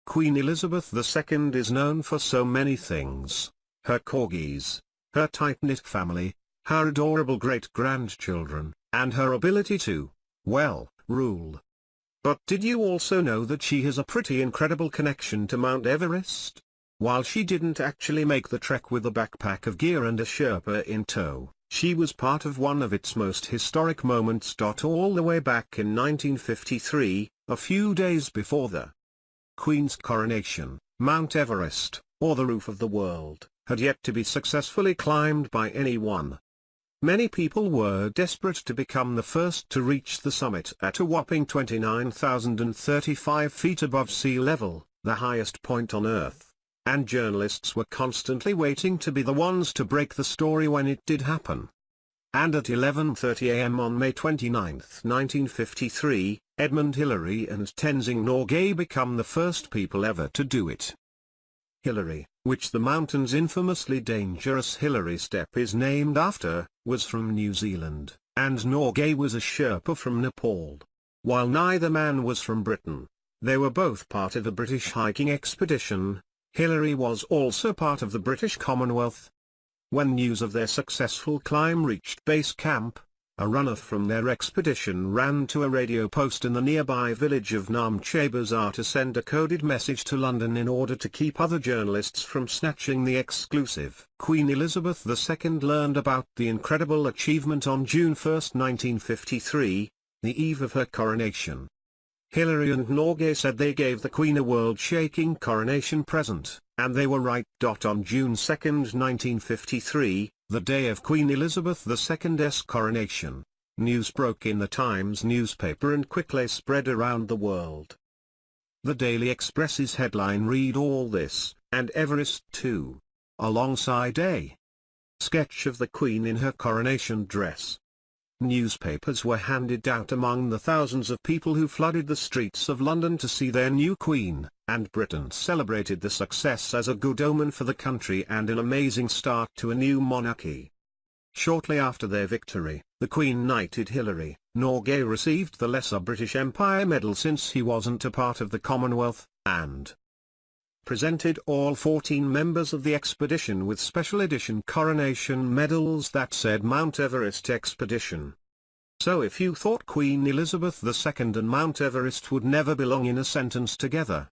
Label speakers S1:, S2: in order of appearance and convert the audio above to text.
S1: Queen Elizabeth II is known for so many things: her corgis, her tight-knit family, her adorable great-grandchildren, and her ability to, well, rule. But did you also know that she has a pretty incredible connection to Mount Everest? While she didn't actually make the trek with a backpack of gear and a Sherpa in tow, she was part of one of its most historic moments. All the way back in 1953, a few days before the Queen's coronation, Mount Everest, or the roof of the world, had yet to be successfully climbed by anyone. Many people were desperate to become the first to reach the summit at a whopping 29,035 feet above sea level, the highest point on Earth, and journalists were constantly waiting to be the ones to break the story when it did happen. And at 11:30 a.m. on May 29, 1953, Edmund Hillary and Tenzing Norgay become the first people ever to do it. Hillary, which the mountain's infamously dangerous Hillary Step is named after, was from New Zealand, and Norgay was a Sherpa from Nepal. While neither man was from Britain, they were both part of a British hiking expedition. Hillary was also part of the British Commonwealth. When news of their successful climb reached base camp, a runner from their expedition ran to a radio post in the nearby village of Namche Bazaar to send a coded message to London in order to keep other journalists from snatching the exclusive. Queen Elizabeth II learned about the incredible achievement on June 1, 1953, the eve of her coronation. Hillary and Norgay said they gave the Queen a world-shaking coronation present, and they were right. On June 2, 1953, the day of Queen Elizabeth II's coronation, news broke in the Times newspaper and quickly spread around the world. The Daily Express's headline read "All this, and Everest too," alongside a sketch of the Queen in her coronation dress. Newspapers were handed out among the thousands of people who flooded the streets of London to see their new Queen, and Britain celebrated the success as a good omen for the country and an amazing start to a new monarchy. Shortly after their victory, the Queen knighted Hillary. Norgay received the Lesser British Empire Medal since he wasn't a part of the Commonwealth, and presented all 14 members of the expedition with special edition coronation medals that said Mount Everest Expedition. So if you thought Queen Elizabeth II and Mount Everest would never belong in a sentence together,